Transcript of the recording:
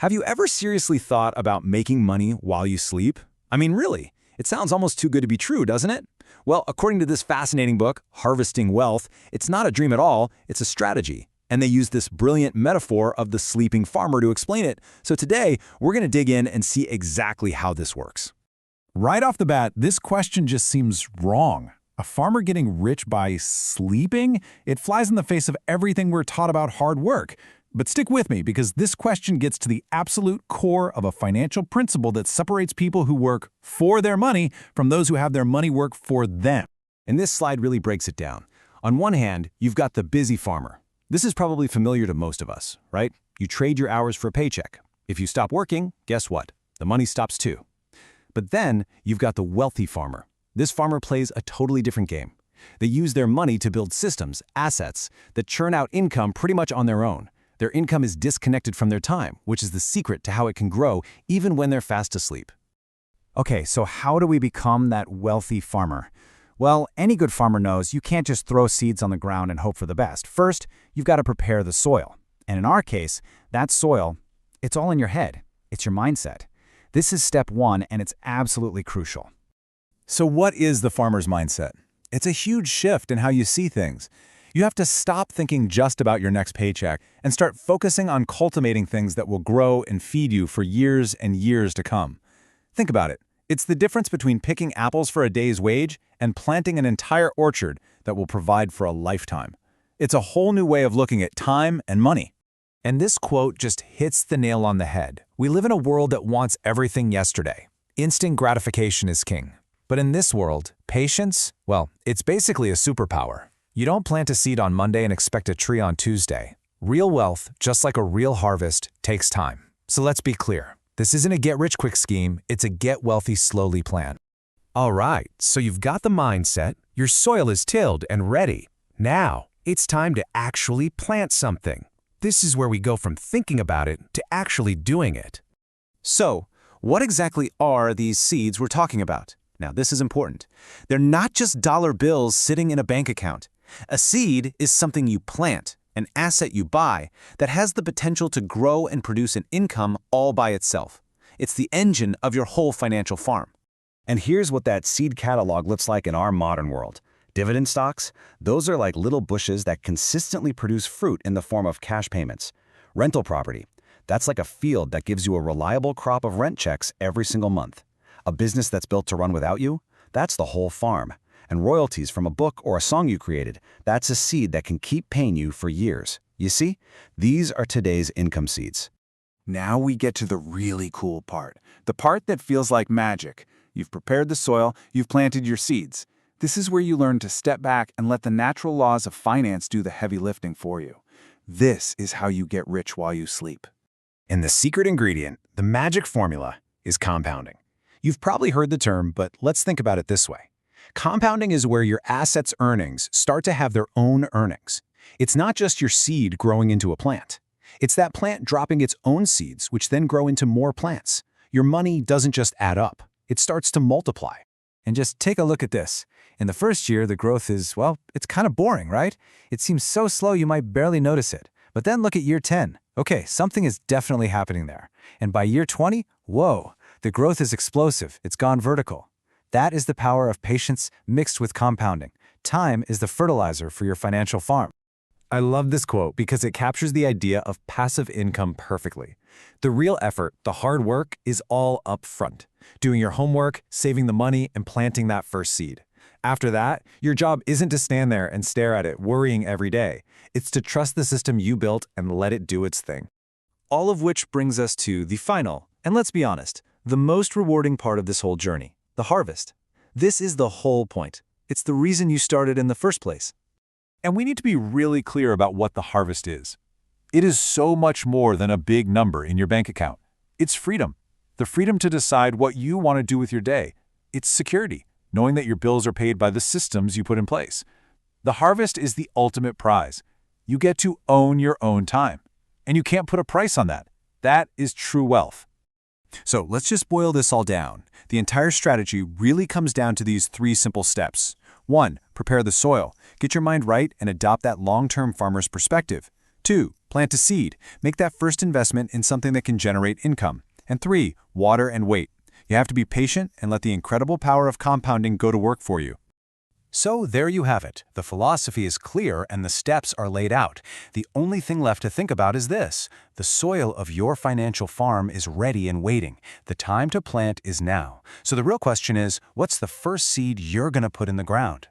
Have you ever seriously thought about making money while you sleep? I mean, really, it sounds almost too good to be true, doesn't it? Well, according to this fascinating book, Harvesting Wealth, it's not a dream at all, it's a strategy. And they use this brilliant metaphor of the sleeping farmer to explain it. So today, we're going to dig in and see exactly how this works. Right off the bat, this question just seems wrong. A farmer getting rich by sleeping? It flies in the face of everything we're taught about hard work. But stick with me, because this question gets to the absolute core of a financial principle that separates people who work for their money from those who have their money work for them. And this slide really breaks it down. On one hand, you've got the busy farmer. This is probably familiar to most of us, right? You trade your hours for a paycheck. If you stop working, guess what? The money stops too. But then you've got the wealthy farmer. This farmer plays a totally different game. They use their money to build systems, assets, that churn out income pretty much on their own. Their income is disconnected from their time, which is the secret to how it can grow even when they're fast asleep. Okay, so how do we become that wealthy farmer? Well, any good farmer knows you can't just throw seeds on the ground and hope for the best. First, you've got to prepare the soil. And in our case, that soil, it's all in your head. It's your mindset. This is step one, and it's absolutely crucial. So what is the farmer's mindset? It's a huge shift in how you see things. You have to stop thinking just about your next paycheck and start focusing on cultivating things that will grow and feed you for years and years to come. Think about it. It's the difference between picking apples for a day's wage and planting an entire orchard that will provide for a lifetime. It's a whole new way of looking at time and money. And this quote just hits the nail on the head. We live in a world that wants everything yesterday. Instant gratification is king. But in this world, patience, well, it's basically a superpower. You don't plant a seed on Monday and expect a tree on Tuesday. Real wealth, just like a real harvest, takes time. So let's be clear. This isn't a get-rich-quick scheme, it's a get-wealthy-slowly plan. All right, so you've got the mindset, your soil is tilled and ready. Now, it's time to actually plant something. This is where we go from thinking about it to actually doing it. So, what exactly are these seeds we're talking about? Now, this is important. They're not just dollar bills sitting in a bank account. A seed is something you plant, an asset you buy, that has the potential to grow and produce an income all by itself. It's the engine of your whole financial farm. And here's what that seed catalog looks like in our modern world. Dividend stocks, those are like little bushes that consistently produce fruit in the form of cash payments. Rental property, that's like a field that gives you a reliable crop of rent checks every single month. A business that's built to run without you, that's the whole farm. And royalties from a book or a song you created, that's a seed that can keep paying you for years. You see, these are today's income seeds. Now we get to the really cool part, the part that feels like magic. You've prepared the soil, you've planted your seeds. This is where you learn to step back and let the natural laws of finance do the heavy lifting for you. This is how you get rich while you sleep. And the secret ingredient, the magic formula, is compounding. You've probably heard the term, but let's think about it this way. Compounding is where your assets' earnings start to have their own earnings. It's not just your seed growing into a plant. It's that plant dropping its own seeds, which then grow into more plants. Your money doesn't just add up. It starts to multiply. And just take a look at this. In the first year, the growth is, well, it's kind of boring, right? It seems so slow you might barely notice it. But then look at year 10. Okay, something is definitely happening there. And by year 20, whoa, the growth is explosive. It's gone vertical. That is the power of patience mixed with compounding. Time is the fertilizer for your financial farm. I love this quote because it captures the idea of passive income perfectly. The real effort, the hard work, is all up front. Doing your homework, saving the money, and planting that first seed. After that, your job isn't to stand there and stare at it, worrying every day. It's to trust the system you built and let it do its thing. All of which brings us to the final, and let's be honest, the most rewarding part of this whole journey. The harvest. This is the whole point. It's the reason you started in the first place. And we need to be really clear about what the harvest is. It is so much more than a big number in your bank account. It's freedom. The freedom to decide what you want to do with your day. It's security, knowing that your bills are paid by the systems you put in place. The harvest is the ultimate prize. You get to own your own time. And you can't put a price on that. That is true wealth. So let's just boil this all down. The entire strategy really comes down to these 3 simple steps. 1. Prepare the soil. Get your mind right and adopt that long-term farmer's perspective. 2. Plant a seed. Make that first investment in something that can generate income. And 3, water and wait. You have to be patient and let the incredible power of compounding go to work for you. So there you have it. The philosophy is clear and the steps are laid out. The only thing left to think about is this. The soil of your financial farm is ready and waiting. The time to plant is now. So the real question is, what's the first seed you're going to put in the ground?